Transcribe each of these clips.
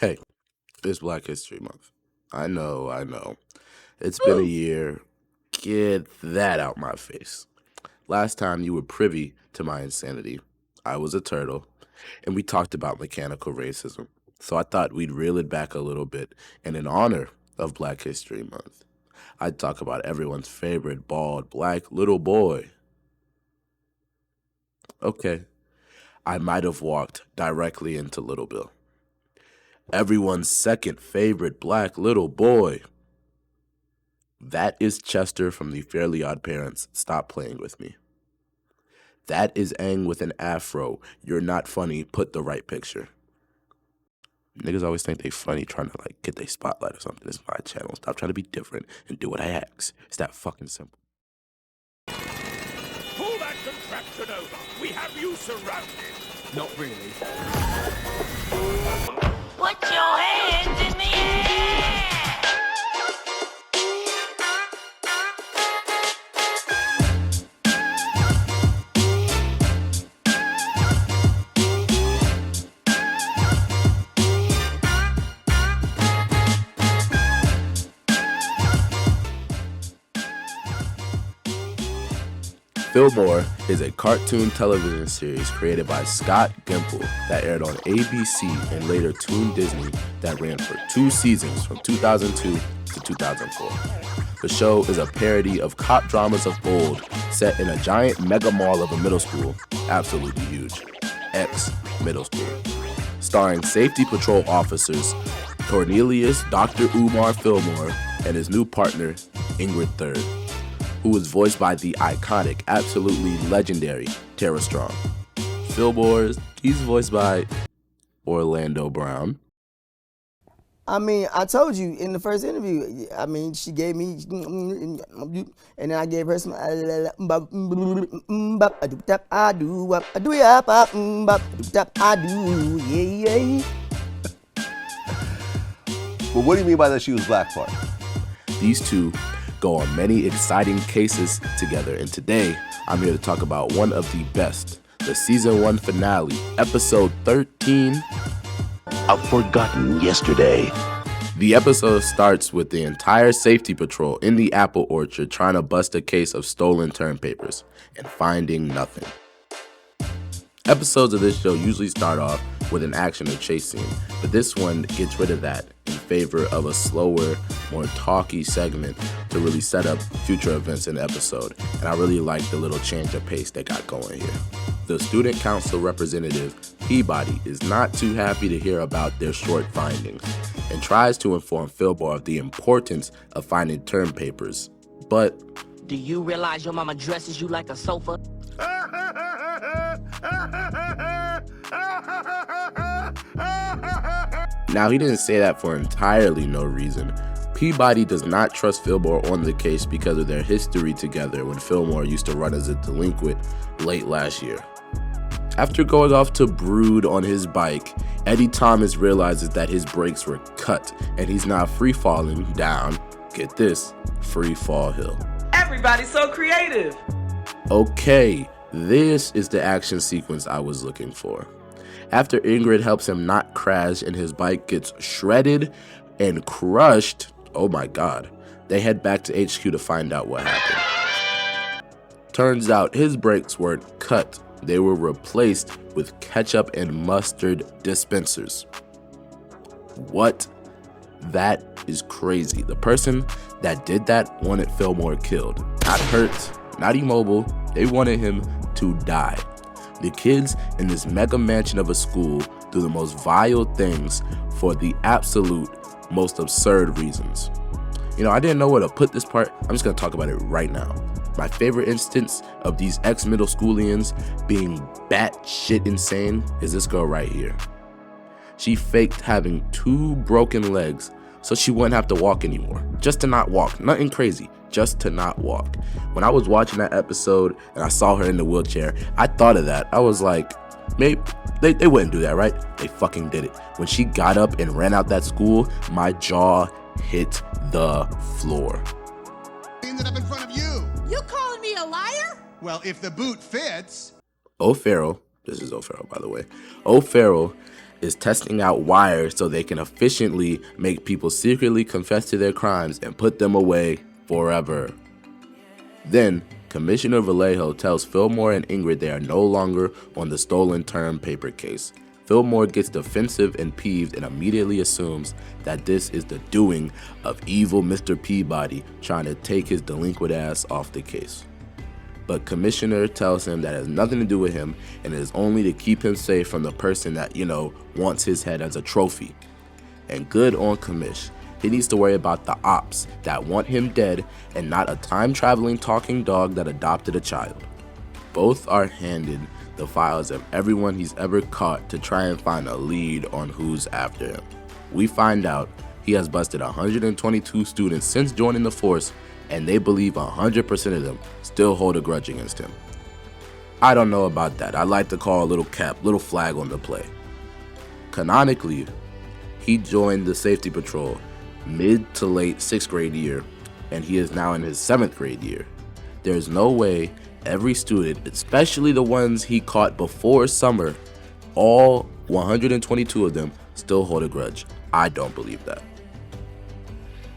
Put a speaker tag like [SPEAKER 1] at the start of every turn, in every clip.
[SPEAKER 1] Hey, it's Black History Month. I know. It's been a year. Get that out my face. Last time you were privy to my insanity, I was a turtle, and we talked about mechanical racism. So I thought we'd reel it back a little bit, and in honor of Black History Month, I'd talk about everyone's favorite bald black little boy. Okay, I might have walked directly into Little Bill. Everyone's second favorite black little boy. That is Chester from the Fairly Odd Parents. Stop playing with me. That is Aang with an afro. You're not funny. Put the right picture. Niggas always think they funny trying to get their spotlight or something. This is my channel. Stop trying to be different and do what I ask. It's that fucking simple.
[SPEAKER 2] Pull that contraption over. We have you surrounded.
[SPEAKER 3] Not really.
[SPEAKER 4] Put your hands in the air!
[SPEAKER 1] Fillmore is a cartoon television series created by Scott Gimple that aired on ABC and later Toon Disney that ran for 2 seasons from 2002 to 2004. The show is a parody of cop dramas of old set in a giant mega mall of a middle school, absolutely huge, ex-middle school, starring safety patrol officers Cornelius Dr. Umar Fillmore and his new partner, Ingrid Third, who was voiced by the iconic, absolutely legendary Tara Strong. Fillmore, he's voiced by Orlando Brown.
[SPEAKER 5] I mean, I told you in the first interview, I mean, she gave me, and then I gave her some, I do, yeah.
[SPEAKER 3] Well, what do you mean by that she was black part?
[SPEAKER 1] These two go on many exciting cases together, and today I'm here to talk about one of the best, the season 1 finale, episode 13,
[SPEAKER 6] A Forgotten Yesterday.
[SPEAKER 1] The episode starts with the entire safety patrol in the apple orchard trying to bust a case of stolen term papers and finding nothing. Episodes of this show usually start off with an action or chase scene, but this one gets rid of that in favor of a slower, more talky segment to really set up future events in the episode, and I really like the little change of pace they got going here. The student council representative, Peabody, is not too happy to hear about their short findings and tries to inform Fillmore of the importance of finding term papers, but
[SPEAKER 4] Do you realize your mama dresses you like a sofa?
[SPEAKER 1] now he didn't say that for entirely no reason. Peabody does not trust Fillmore on the case because of their history together when Fillmore used to run as a delinquent late last year. After going off to brood on his bike, Eddie Thomas realizes that his brakes were cut and he's now free falling down, get this, Free Fall Hill.
[SPEAKER 7] Everybody's so creative.
[SPEAKER 1] Okay, this is the action sequence I was looking for. After Ingrid helps him not crash and his bike gets shredded and crushed, oh my god, they head back to HQ to find out what happened. Turns out his brakes weren't cut, they were replaced with ketchup and mustard dispensers. What? That is crazy. The person that did that wanted Fillmore killed. Not hurt, not immobile, they wanted him to die. The kids in this mega mansion of a school do the most vile things for the absolute most absurd reasons. You know, I didn't know where to put this part. I'm just gonna talk about it right now. My favorite instance of these ex-middle schoolians being batshit insane is this girl right here. She faked having 2 broken legs so she wouldn't have to walk anymore. Just to not walk, nothing crazy, just to not walk. When I was watching that episode and I saw her in the wheelchair, I thought of that. I was like, maybe they wouldn't do that, right? They fucking did it. When she got up and ran out that school, my jaw hit the floor.
[SPEAKER 8] Ended up in front of you.
[SPEAKER 9] You calling me a liar?
[SPEAKER 8] Well, if the boot fits.
[SPEAKER 1] O'Farrell, this is O'Farrell by the way, O'Farrell is testing out wires so they can efficiently make people secretly confess to their crimes and put them away forever. Then, Commissioner Vallejo tells Fillmore and Ingrid they are no longer on the stolen term paper case. Fillmore gets defensive and peeved and immediately assumes that this is the doing of evil Mr. Peabody trying to take his delinquent ass off the case. But Commissioner tells him that it has nothing to do with him and it is only to keep him safe from the person that, wants his head as a trophy. And good on Commish. He needs to worry about the ops that want him dead and not a time-traveling talking dog that adopted a child. Both are handed the files of everyone he's ever caught to try and find a lead on who's after him. We find out he has busted 122 students since joining the force, and they believe 100% of them still hold a grudge against him. I don't know about that. I like to call a little flag on the play. Canonically, he joined the safety patrol mid to late 6th grade year, and he is now in his 7th grade year. There's no way every student, especially the ones he caught before summer, all 122 of them still hold a grudge. I don't believe that.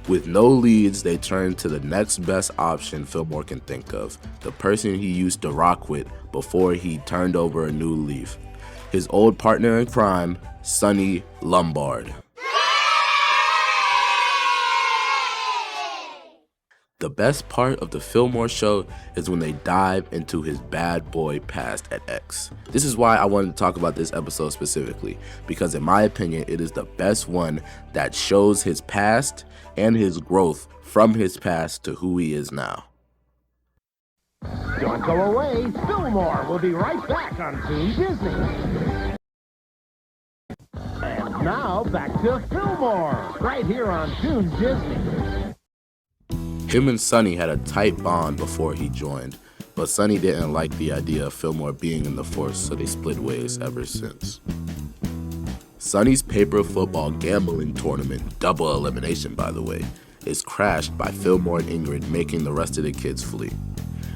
[SPEAKER 1] With no leads, they turn to the next best option Fillmore can think of, the person he used to rock with before he turned over a new leaf. His old partner in crime, Sonny Lombard. The best part of the Fillmore show is when they dive into his bad boy past at X. This is why I wanted to talk about this episode specifically, because in my opinion, it is the best one that shows his past and his growth from his past to who he is now.
[SPEAKER 10] Don't go away. Fillmore will be right back on Toon Disney. And now back to Fillmore, right here on Toon Disney.
[SPEAKER 1] Him and Sonny had a tight bond before he joined, but Sonny didn't like the idea of Fillmore being in the force, so they split ways ever since. Sonny's paper football gambling tournament, double elimination by the way, is crashed by Fillmore and Ingrid, making the rest of the kids flee.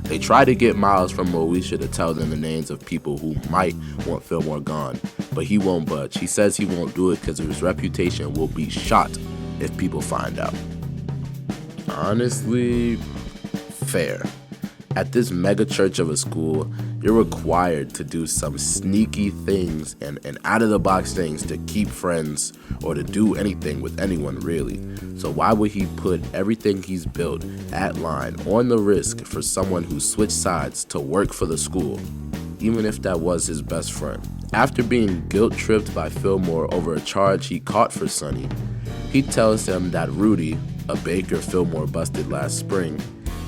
[SPEAKER 1] They try to get Miles from Moesha to tell them the names of people who might want Fillmore gone, but he won't budge. He says he won't do it because his reputation will be shot if people find out. Honestly, fair. At this mega church of a school, you're required to do some sneaky things and out-of-the-box things to keep friends or to do anything with anyone, really. So why would he put everything he's built at line on the risk for someone who switched sides to work for the school, even if that was his best friend? After being guilt-tripped by Fillmore over a charge he caught for Sonny, he tells him that Rudy, a baker Fillmore busted last spring,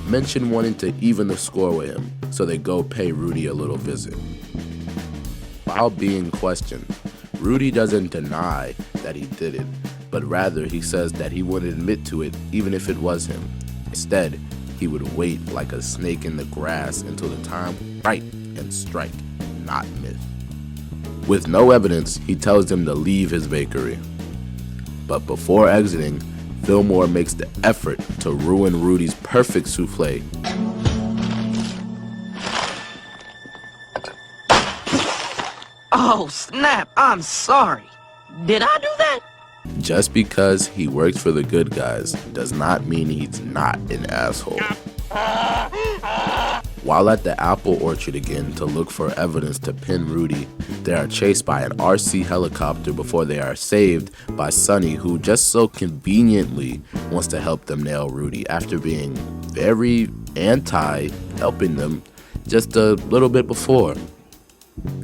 [SPEAKER 1] mentioned wanting to even the score with him, so they go pay Rudy a little visit. While being questioned, Rudy doesn't deny that he did it, but rather he says that he wouldn't admit to it even if it was him. Instead, he would wait like a snake in the grass until the time was right and strike, not myth. With no evidence, he tells them to leave his bakery. But before exiting, Fillmore makes the effort to ruin Rudy's perfect souffle.
[SPEAKER 4] Oh, snap. I'm sorry. Did I do that?
[SPEAKER 1] Just because he works for the good guys does not mean he's not an asshole. While at the apple orchard again to look for evidence to pin Rudy, they are chased by an RC helicopter before they are saved by Sonny, who just so conveniently wants to help them nail Rudy after being very anti-helping them just a little bit before.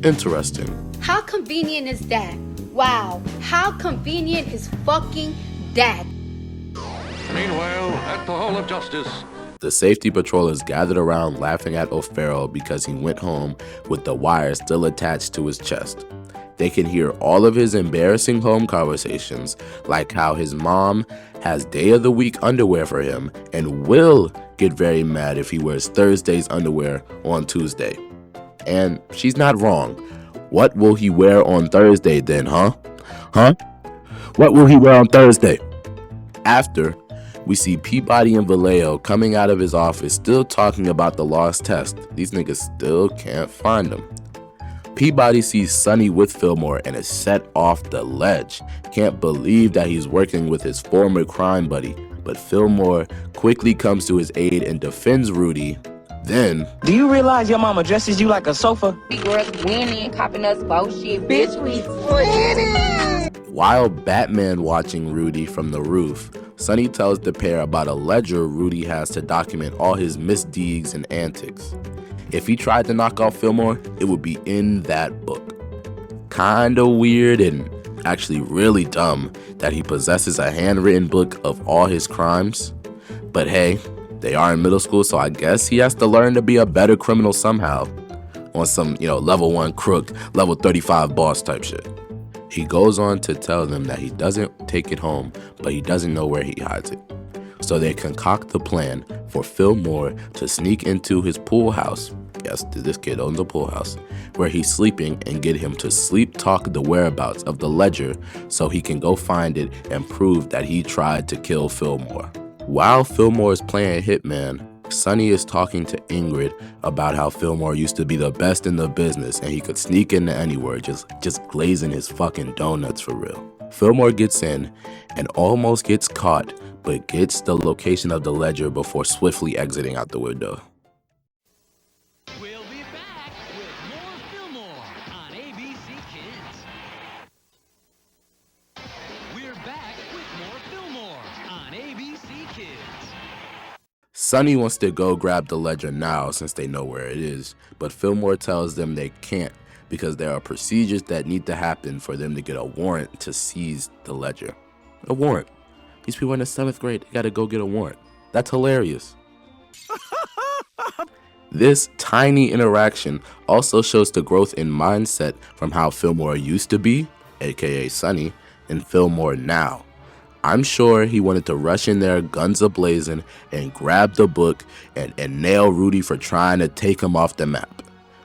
[SPEAKER 1] Interesting.
[SPEAKER 9] How convenient is that? Wow, how convenient is fucking that?
[SPEAKER 2] Meanwhile, at the Hall of Justice.
[SPEAKER 1] The safety patrollers gathered around laughing at O'Farrell because he went home with the wire still attached to his chest. They can hear all of his embarrassing home conversations, like how his mom has day of the week underwear for him and will get very mad if he wears Thursday's underwear on Tuesday. And she's not wrong. What will he wear on Thursday then, huh? What will he wear on Thursday? After, we see Peabody and Vallejo coming out of his office still talking about the lost test. These niggas still can't find him. Peabody sees Sonny with Fillmore and is set off the ledge. Can't believe that he's working with his former crime buddy, but Fillmore quickly comes to his aid and defends Rudy. Then,
[SPEAKER 4] Do you realize your mama dresses you like a sofa?
[SPEAKER 9] We girls winning, copping us bullshit. Bitch, we winning.
[SPEAKER 1] while Batman watching Rudy from the roof, Sonny tells the pair about a ledger Rudy has to document all his misdeeds and antics. If he tried to knock off Fillmore, it would be in that book. Kinda weird and actually really dumb that he possesses a handwritten book of all his crimes. But hey, they are in middle school, so I guess he has to learn to be a better criminal somehow. On some, level 1 crook, level 35 boss type shit. He goes on to tell them that he doesn't take it home, but he doesn't know where he hides it. So they concoct the plan for Fillmore to sneak into his pool house. Yes, this kid owns a pool house, where he's sleeping, and get him to sleep talk the whereabouts of the ledger so he can go find it and prove that he tried to kill Fillmore. While Fillmore is playing hitman, Sonny is talking to Ingrid about how Fillmore used to be the best in the business and he could sneak into anywhere, just glazing his fucking donuts for real. Fillmore gets in and almost gets caught, but gets the location of the ledger before swiftly exiting out the window.
[SPEAKER 11] We'll be back with more Fillmore on ABC Kids. We're back with more Fillmore on ABC Kids.
[SPEAKER 1] Sonny wants to go grab the ledger now since they know where it is, but Fillmore tells them they can't because there are procedures that need to happen for them to get a warrant to seize the ledger. A warrant. These people are in the 7th grade, they gotta go get a warrant. That's hilarious. This tiny interaction also shows the growth in mindset from how Fillmore used to be, aka Sonny, and Fillmore now. I'm sure he wanted to rush in there guns a-blazing and grab the book and nail Rudy for trying to take him off the map.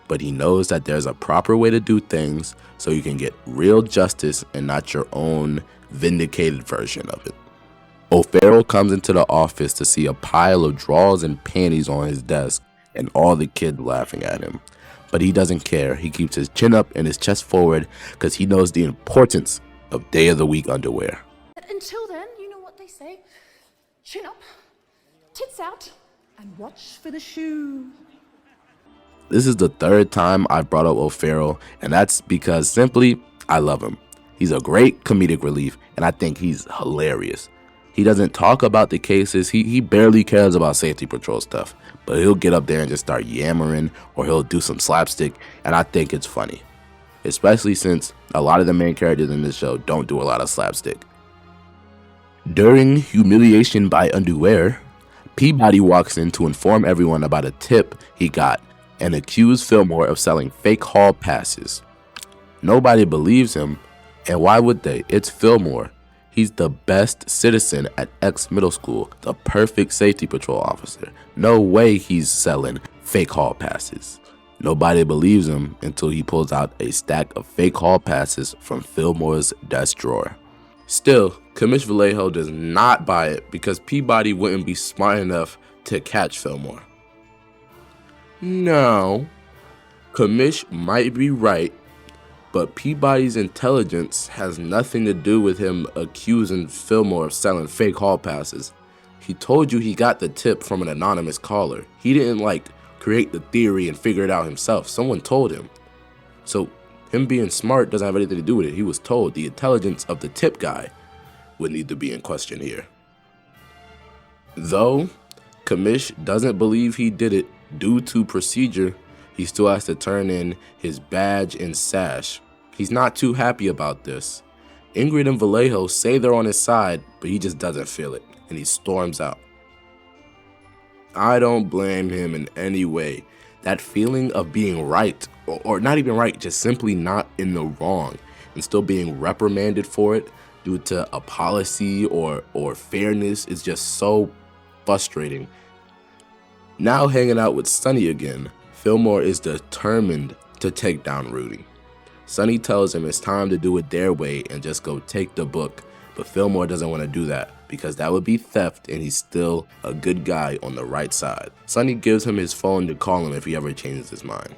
[SPEAKER 1] But he knows that there's a proper way to do things so you can get real justice and not your own vindicated version of it. O'Farrell comes into the office to see a pile of drawers and panties on his desk and all the kids laughing at him. But he doesn't care. He keeps his chin up and his chest forward because he knows the importance of day of the week underwear.
[SPEAKER 12] Until then, you know what they say. Chin up, tits out, and watch for the shoe.
[SPEAKER 1] This is the 3rd time I've brought up O'Farrell, and that's because simply, I love him. He's a great comedic relief, and I think he's hilarious. He doesn't talk about the cases, he barely cares about safety patrol stuff, but he'll get up there and just start yammering, or he'll do some slapstick, and I think it's funny. Especially since a lot of the main characters in this show don't do a lot of slapstick. During humiliation by underwear, Peabody walks in to inform everyone about a tip he got and accuse Fillmore of selling fake hall passes. Nobody believes him, and why would they? It's Fillmore. He's the best citizen at X Middle School, the perfect safety patrol officer. No way he's selling fake hall passes. Nobody believes him until he pulls out a stack of fake hall passes from Fillmore's desk drawer. Still, Commish Vallejo does not buy it because Peabody wouldn't be smart enough to catch Fillmore. No, Commish might be right, but Peabody's intelligence has nothing to do with him accusing Fillmore of selling fake hall passes. He told you he got the tip from an anonymous caller. He didn't create the theory and figure it out himself. Someone told him. So him being smart doesn't have anything to do with it. He was told. The intelligence of the tip guy would need to be in question here. Though Commish doesn't believe he did it due to procedure, he still has to turn in his badge and sash. He's not too happy about this. Ingrid and Vallejo say they're on his side, but he just doesn't feel it, and he storms out. I don't blame him in any way. That feeling of being right, or not even right, just simply not in the wrong, and still being reprimanded for it due to a policy or fairness is just so frustrating. Now hanging out with Sonny again, Fillmore is determined to take down Rudy. Sonny tells him it's time to do it their way and just go take the book, but Fillmore doesn't want to do that because that would be theft and he's still a good guy on the right side. Sonny gives him his phone to call him if he ever changes his mind.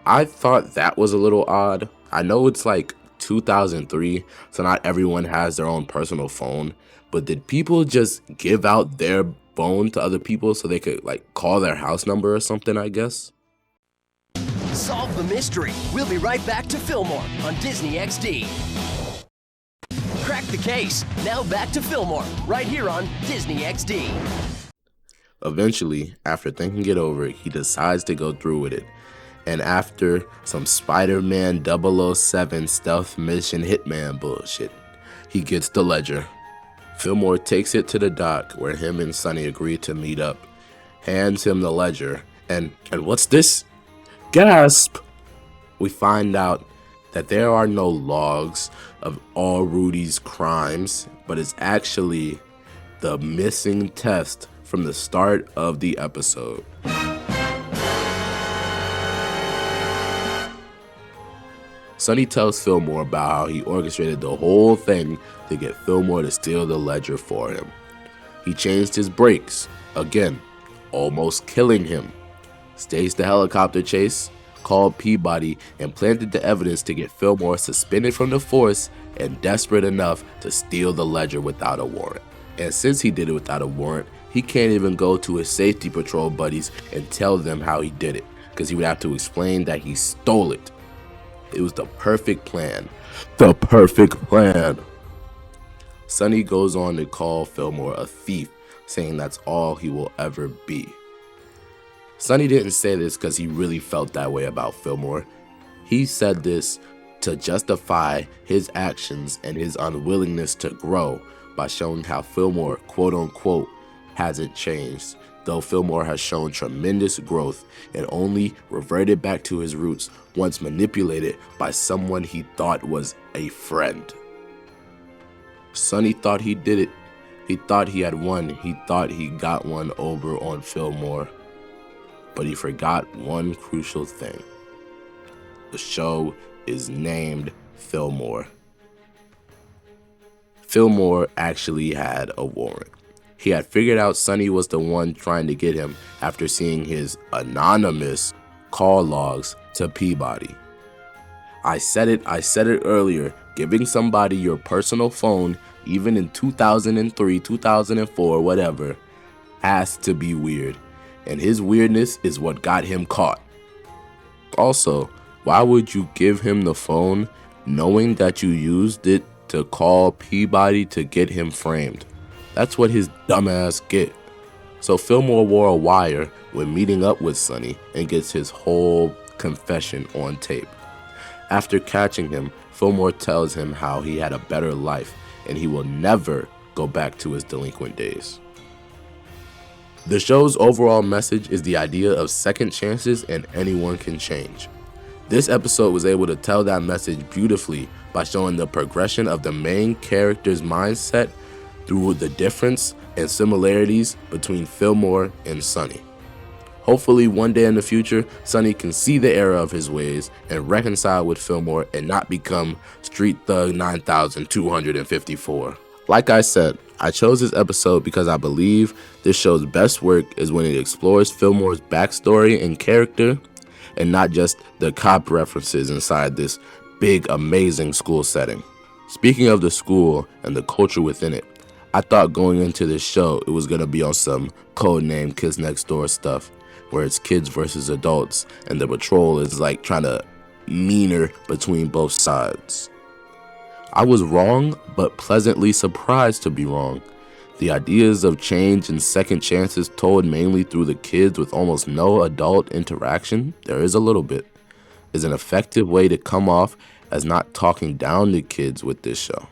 [SPEAKER 1] I thought that was a little odd. I know it's like 2003, so not everyone has their own personal phone, but did people just give out their phone to other people so they could like call their house number or something, I guess?
[SPEAKER 13] Solve the mystery. We'll be right back to Fillmore on Disney XD. Crack the case. Now back to Fillmore, right here on Disney XD.
[SPEAKER 1] Eventually, after thinking it over, he decides to go through with it. And after some Spider-Man 007 stealth mission hitman bullshit, he gets the ledger. Fillmore takes it to the dock where him and Sonny agree to meet up, hands him the ledger, and what's this? Gasp! We find out that there are no logs of all Rudy's crimes, but it's actually the missing test from the start of the episode. Sonny tells Fillmore about how he orchestrated the whole thing to get Fillmore to steal the ledger for him. He changed his brakes, again, almost killing him, staged the helicopter chase, called Peabody, and planted the evidence to get Fillmore suspended from the force and desperate enough to steal the ledger without a warrant. And since he did it without a warrant, he can't even go to his safety patrol buddies and tell them how he did it, because he would have to explain that he stole it. It was the perfect plan. The perfect plan. Sonny goes on to call Fillmore a thief, saying that's all he will ever be. Sonny didn't say this because he really felt that way about Fillmore. He said this to justify his actions and his unwillingness to grow by showing how Fillmore, quote unquote, hasn't changed, though Fillmore has shown tremendous growth and only reverted back to his roots once manipulated by someone he thought was a friend. Sonny thought he did it. He thought he had won. He thought he got one over on Fillmore. But he forgot one crucial thing. The show is named Fillmore. Fillmore actually had a warrant. He had figured out Sonny was the one trying to get him after seeing his anonymous call logs to Peabody. I said it earlier, giving somebody your personal phone, even in 2003, 2004, whatever, has to be weird. And his weirdness is what got him caught. Also, why would you give him the phone knowing that you used it to call Peabody to get him framed? That's what his dumbass get. So Fillmore wore a wire when meeting up with Sonny and gets his whole confession on tape. After catching him, Fillmore tells him how he had a better life and he will never go back to his delinquent days. The show's overall message is the idea of second chances and anyone can change. This episode was able to tell that message beautifully by showing the progression of the main character's mindset through the difference and similarities between Fillmore and Sonny. Hopefully one day in the future, Sonny can see the error of his ways and reconcile with Fillmore and not become Street Thug 9254. Like I said, I chose this episode because I believe this show's best work is when it explores Fillmore's backstory and character and not just the cop references inside this big, amazing school setting. Speaking of the school and the culture within it, I thought going into this show it was going to be on some codename Kids Next Door stuff, where it's kids versus adults and the patrol is like trying to meaner between both sides. I was wrong, but pleasantly surprised to be wrong. The ideas of change and second chances told mainly through the kids with almost no adult interaction, there is a little bit, is an effective way to come off as not talking down to kids with this show.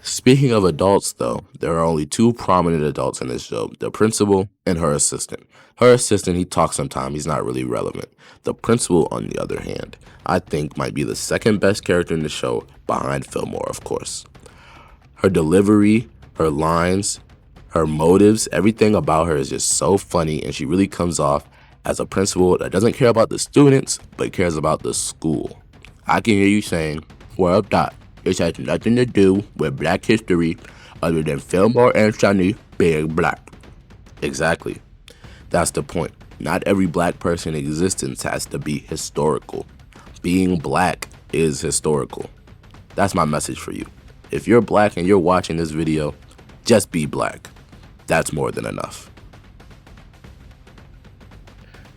[SPEAKER 1] Speaking of adults though, there are only two prominent adults in this show, the principal and her assistant. Her assistant, he talks sometimes, he's not really relevant. The principal, on the other hand, I think might be the second best character in the show, behind Fillmore, of course. Her delivery, her lines, her motives, everything about her is just so funny, and she really comes off as a principal that doesn't care about the students, but cares about the school. I can hear you saying, well, Dot, this has nothing to do with black history other than Fillmore and Sonny being black. Exactly. That's the point. Not every black person in existence has to be historical. Being black is historical. That's my message for you. If you're black and you're watching this video, just be black. That's more than enough.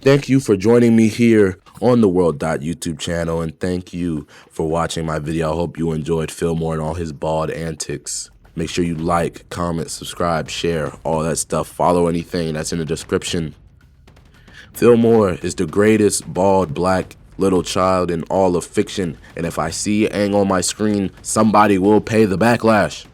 [SPEAKER 1] Thank you for joining me here on the World.YouTube channel, and thank you for watching my video. I hope you enjoyed Fillmore and all his bald antics. Make sure you like, comment, subscribe, share, all that stuff. Follow anything that's in the description. Fillmore is the greatest bald black little child in all of fiction, and if I see Aang on my screen, somebody will pay the backlash.